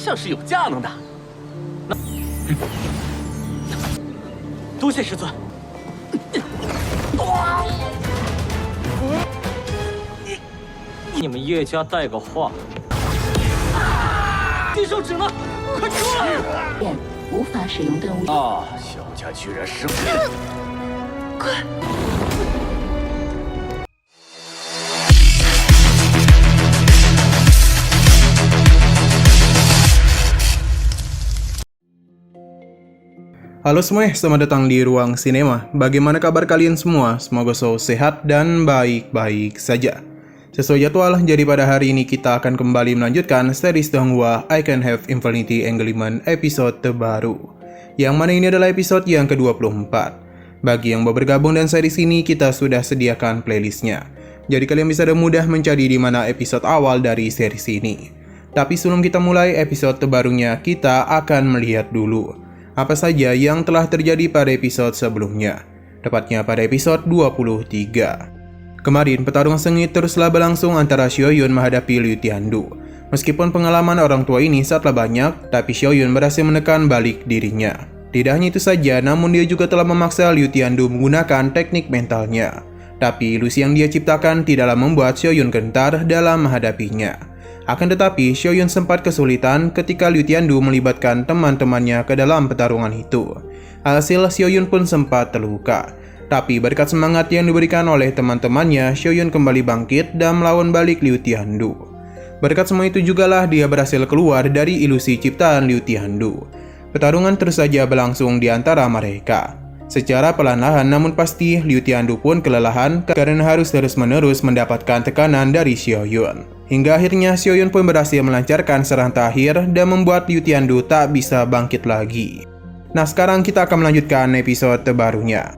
像是有架能的。多谢师尊。你们叶家带个话，地手指呢？快出来！便无法使用顿悟。啊，小家居然是快！ Halo semuanya, selamat datang di Ruang Sinema. Bagaimana kabar kalian semua? Semoga selalu sehat dan baik-baik saja. Sesuai jadwal, jadi pada hari ini kita akan kembali melanjutkan series Donghua I Can Have Infinity Engagement episode terbaru. Yang mana ini adalah episode yang ke-24. Bagi yang baru bergabung dan series ini, kita sudah sediakan playlistnya. Jadi kalian bisa dengan mudah mencari di mana episode awal dari series ini. Tapi sebelum kita mulai episode terbarunya, kita akan melihat dulu apa saja yang telah terjadi pada episode sebelumnya, tepatnya pada episode 23. Kemarin, pertarungan sengit teruslah berlangsung antara Xiaoyun menghadapi Liu Tiandu. Meskipun pengalaman orang tua ini sangatlah banyak, tapi Xiaoyun berhasil menekan balik dirinya. Tidak hanya itu saja, namun dia juga telah memaksa Liu Tiandu menggunakan teknik mentalnya. Tapi ilusi yang dia ciptakan tidaklah membuat Xiaoyun gentar dalam menghadapinya. Akan tetapi, Xiaoyun sempat kesulitan ketika Liu Tiandu melibatkan teman-temannya ke dalam pertarungan itu. Hasil, Xiaoyun pun sempat terluka. Tapi berkat semangat yang diberikan oleh teman-temannya, Xiaoyun kembali bangkit dan melawan balik Liu Tiandu. Berkat semua itu jugalah dia berhasil keluar dari ilusi ciptaan Liu Tiandu. Pertarungan terus saja berlangsung di antara mereka. Secara perlahan namun pasti, Liu Tiandu pun kelelahan karena harus terus-menerus mendapatkan tekanan dari Xiaoyun. Hingga akhirnya Xiaoyun pun berhasil melancarkan serangan terakhir dan membuat Liu Tiandu tak bisa bangkit lagi. Nah, sekarang kita akan melanjutkan episode terbarunya.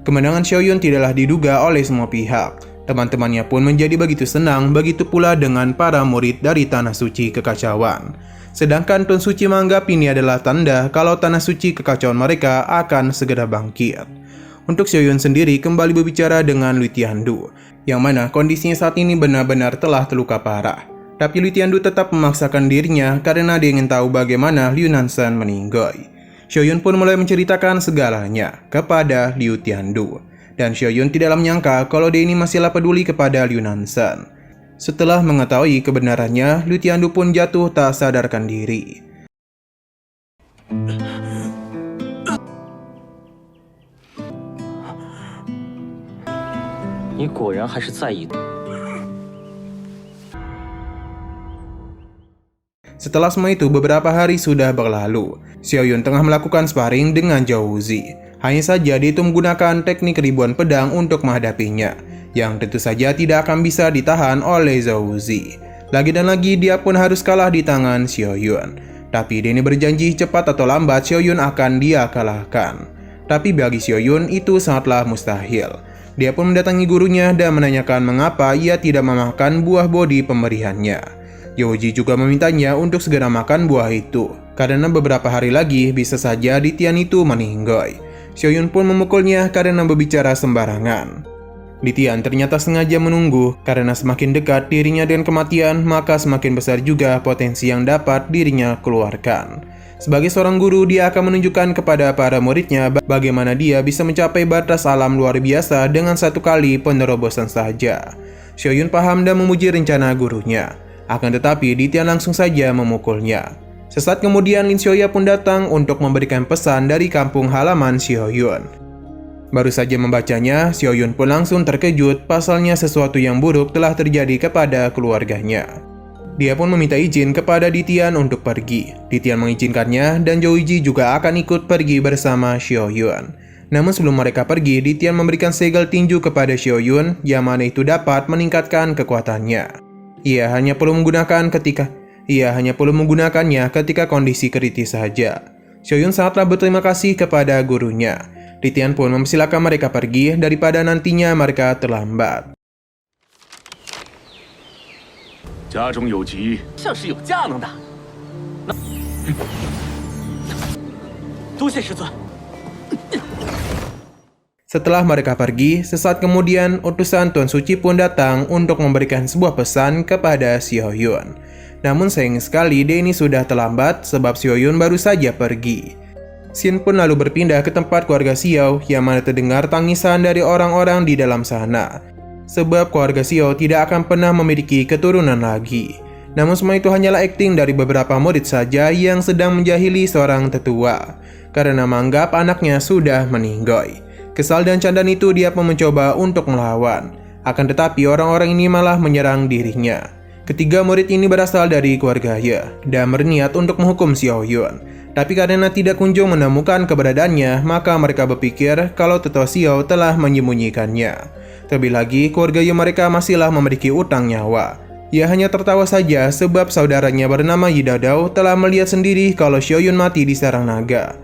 Kemenangan Xiaoyun tidaklah diduga oleh semua pihak. Teman-temannya pun menjadi begitu senang, begitu pula dengan para murid dari Tanah Suci Kekacauan. Sedangkan Tuan Suci menganggap ini adalah tanda kalau Tanah Suci Kekacauan mereka akan segera bangkit. Untuk Xiaoyun sendiri kembali berbicara dengan Liu Tiandu, yang mana kondisinya saat ini benar-benar telah terluka parah. Tapi Liu Tiandu tetap memaksakan dirinya karena dia ingin tahu bagaimana Liu Nanzhan meninggal. Xiaoyun pun mulai menceritakan segalanya kepada Liu Tiandu. Dan Xiaoyun tidaklah menyangka kalau dia ini masihlah peduli kepada Liu Nanzhan. Setelah mengetahui kebenarannya, Liu Tiandu pun jatuh tak sadarkan diri. 你果然还是在意。 Setelah semua itu, beberapa hari sudah berlalu. Xiaoyun tengah melakukan sparring dengan Zhao Zi. Hanya saja dia itu menggunakan teknik ribuan pedang untuk menghadapinya, yang tentu saja tidak akan bisa ditahan oleh Zhao Zi. Lagi dan lagi dia pun harus kalah di tangan Xiaoyun. Tapi dia ini berjanji cepat atau lambat Xiaoyun akan dia kalahkan. Tapi bagi Xiaoyun itu sangatlah mustahil. Dia pun mendatangi gurunya dan menanyakan mengapa ia tidak memakan buah bodi pemberiannya. Yoji juga memintanya untuk segera makan buah itu, karena beberapa hari lagi bisa saja Ditian itu meninggal. Xiaoyun pun memukulnya karena berbicara sembarangan. Ditian ternyata sengaja menunggu, karena semakin dekat dirinya dengan kematian, maka semakin besar juga potensi yang dapat dirinya keluarkan. Sebagai seorang guru, dia akan menunjukkan kepada para muridnya bagaimana dia bisa mencapai batas alam luar biasa dengan satu kali penerobosan saja. Xiaoyun paham dan memuji rencana gurunya. Akan tetapi, Ditian langsung saja memukulnya. Sesaat kemudian, Lin Xiaoya pun datang untuk memberikan pesan dari kampung halaman Xiaoyun. Baru saja membacanya, Xiaoyun pun langsung terkejut pasalnya sesuatu yang buruk telah terjadi kepada keluarganya. Dia pun meminta izin kepada Ditian untuk pergi. Ditian mengizinkannya dan Zhouji juga akan ikut pergi bersama Xiaoyun. Namun sebelum mereka pergi, Ditian memberikan segel tinju kepada Xiaoyun yang mana itu dapat meningkatkan kekuatannya. Ia hanya perlu menggunakannya ketika kondisi kritis saja. Xiaoyun sangatlah berterima kasih kepada gurunya. Ditian pun mempersilakan mereka pergi daripada nantinya mereka terlambat. 家中有疾，像是有架能的。多谢师尊。 Setelah mereka pergi, sesaat kemudian utusan Tuan Suci pun datang untuk memberikan sebuah pesan kepada Xiaoyun. Namun sayang sekali Denny sudah terlambat sebab Xiaoyun baru saja pergi. Scene pun lalu berpindah ke tempat keluarga Xiao yang mana terdengar tangisan dari orang-orang di dalam sana. Sebab keluarga Xiao tidak akan pernah memiliki keturunan lagi. Namun semua itu hanyalah akting dari beberapa murid saja yang sedang menjahili seorang tetua. Karena menganggap anaknya sudah meninggoy. Kesal dan candaan itu dia pun mencoba untuk melawan. Akan tetapi orang-orang ini malah menyerang dirinya. Ketiga murid ini berasal dari keluarga Ye dan berniat untuk menghukum Xiaoyun. Tapi karena tidak kunjung menemukan keberadaannya, maka mereka berpikir kalau tetua Xiao telah menyembunyikannya. Terlebih lagi, keluarga Ye mereka masihlah memiliki utang nyawa. Ia hanya tertawa saja sebab saudaranya bernama Yi Daodao telah melihat sendiri kalau Xiaoyun mati di sarang naga.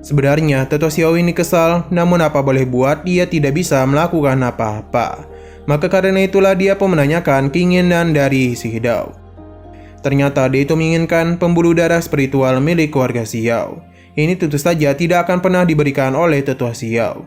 Sebenarnya tetua Xiao ini kesal, namun apa boleh buat dia tidak bisa melakukan apa-apa. Maka karena itulah dia pun menanyakan keinginan dari si Dao. Ternyata dia itu menginginkan pembuluh darah spiritual milik keluarga Xiao. Ini tentu saja tidak akan pernah diberikan oleh tetua Xiao.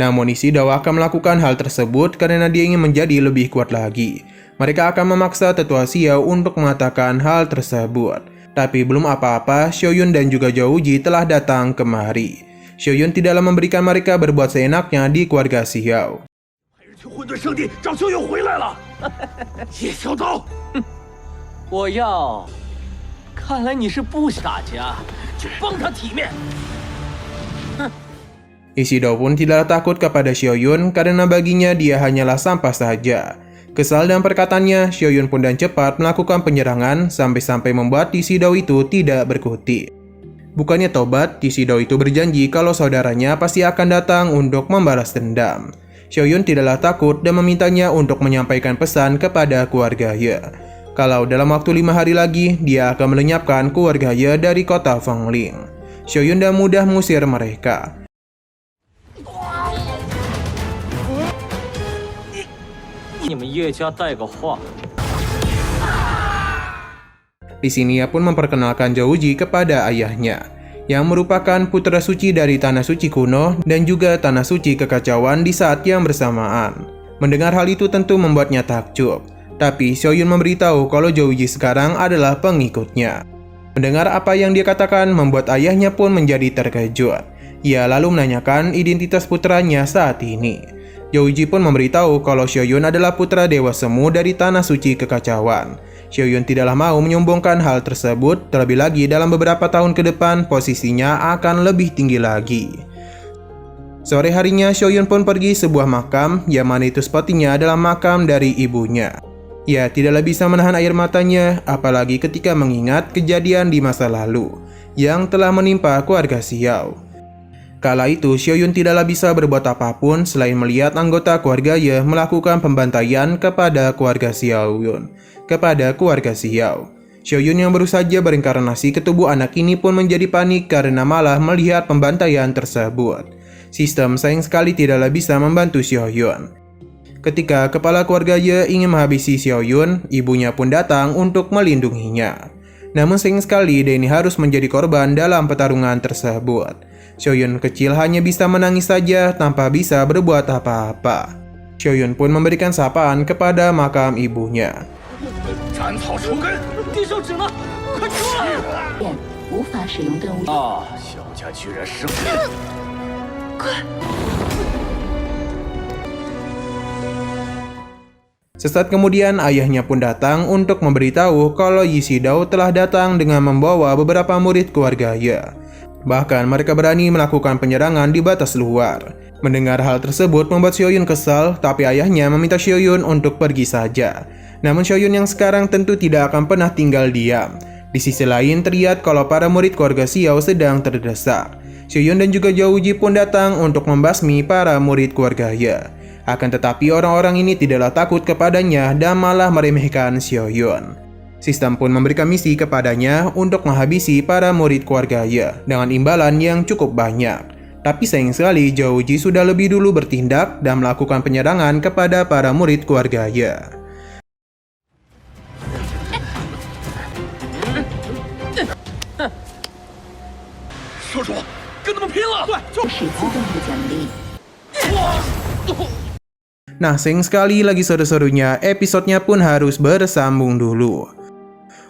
Namun si Dao akan melakukan hal tersebut karena dia ingin menjadi lebih kuat lagi. Mereka akan memaksa tetua Xiao untuk mengatakan hal tersebut. Tapi belum apa-apa, Xiaoyun dan juga Zhou Ji telah datang kemari. Xiaoyun tidaklah memberikan mereka berbuat seenaknya di keluarga Xiao. 去混沌圣地找修友回来了，叶小岛，我要，看来你是不想打架，去帮他体面。 Isi Dao pun tidaklah takut kepada Xiaoyun karena baginya dia hanyalah sampah saja. Kesal dengan perkataannya, Xiaoyun pun dan cepat melakukan penyerangan sampai-sampai membuat Isi Dao itu tidak berkutik. Bukannya tobat, Isi Dao itu berjanji kalau saudaranya pasti akan datang untuk membalas dendam. Xiaoyun tidaklah takut dan memintanya untuk menyampaikan pesan kepada keluarga Ye. Kalau dalam waktu 5 hari lagi, dia akan melenyapkan keluarga Ye dari kota Fengling. Xiaoyun dan mudah mengusir mereka. Di sini ia pun memperkenalkan Zhou Ji kepada ayahnya, yang merupakan putra suci dari Tanah Suci kuno dan juga Tanah Suci kekacauan di saat yang bersamaan. Mendengar hal itu tentu membuatnya takjub, tapi Xiaoyun memberitahu kalau Zhou Ji sekarang adalah pengikutnya. Mendengar apa yang dia katakan membuat ayahnya pun menjadi terkejut. Ia lalu menanyakan identitas putranya saat ini. Zhou Ji pun memberitahu kalau Xiaoyun adalah putra Dewa Semu dari Tanah Suci kekacauan. Xiaoyun tidaklah mau menyombongkan hal tersebut, terlebih lagi dalam beberapa tahun ke depan posisinya akan lebih tinggi lagi. Sore harinya Xiaoyun pun pergi sebuah makam, yang mana itu sepertinya adalah makam dari ibunya. Ia tidaklah bisa menahan air matanya, apalagi ketika mengingat kejadian di masa lalu yang telah menimpa keluarga Xiao. Kala itu Xiaoyun tidaklah bisa berbuat apapun selain melihat anggota keluarga Ye melakukan pembantaian kepada keluarga Xiaoyun. Xiaoyun yang baru saja berinkarnasi ke tubuh anak ini pun menjadi panik karena malah melihat pembantaian tersebut. Sistem sayang sekali tidaklah bisa membantu Xiaoyun. Ketika kepala keluarga Ye ingin menghabisi Xiaoyun, ibunya pun datang untuk melindunginya. Namun sayang sekali Denny harus menjadi korban dalam pertarungan tersebut. Xiaoyun kecil hanya bisa menangis saja tanpa bisa berbuat apa-apa. Xiaoyun pun memberikan sapaan kepada makam ibunya. 斩草除根，敌手指了，快出来！无法使用顿悟。啊！小家居然生病，快！ Sesaat kemudian ayahnya pun datang untuk memberitahu kalau Isi Dao telah datang dengan membawa beberapa murid keluarga Ye. Bahkan mereka berani melakukan penyerangan di batas luar. Mendengar hal tersebut membuat Xiaoyun kesal, tapi ayahnya meminta Xiaoyun untuk pergi saja. Namun Xiaoyun yang sekarang tentu tidak akan pernah tinggal diam. Di sisi lain terlihat kalau para murid keluarga Xiao sedang terdesak. Xiaoyun dan juga Zhou Ji pun datang untuk membasmi para murid keluarga Ye. Akan tetapi orang-orang ini tidaklah takut kepadanya dan malah meremehkan Xiaoyun. Sistem pun memberikan misi kepadanya untuk menghabisi para murid keluarga Ye dengan imbalan yang cukup banyak. Tapi sayang sekali Zhou Ji sudah lebih dulu bertindak dan melakukan penyerangan kepada para murid keluarga Ye. 说说，跟他们拼了！这是自动的奖励。 Nah, sayang sekali lagi seru-serunya episodenya pun harus bersambung dulu.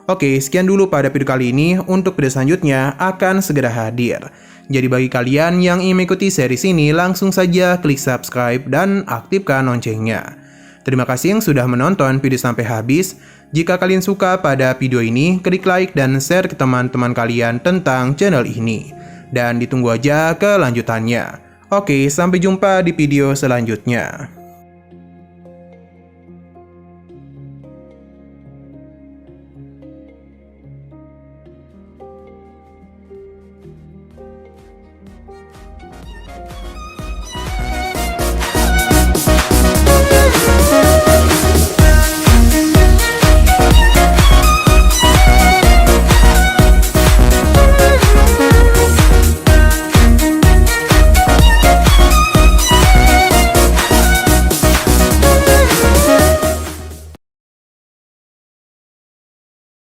Oke, sekian dulu pada video kali ini. Untuk video selanjutnya akan segera hadir. Jadi bagi kalian yang ingin mengikuti series ini, langsung saja klik subscribe dan aktifkan loncengnya. Terima kasih yang sudah menonton video sampai habis. Jika kalian suka pada video ini, klik like dan share ke teman-teman kalian tentang channel ini. Dan ditunggu aja kelanjutannya. Oke, sampai jumpa di video selanjutnya.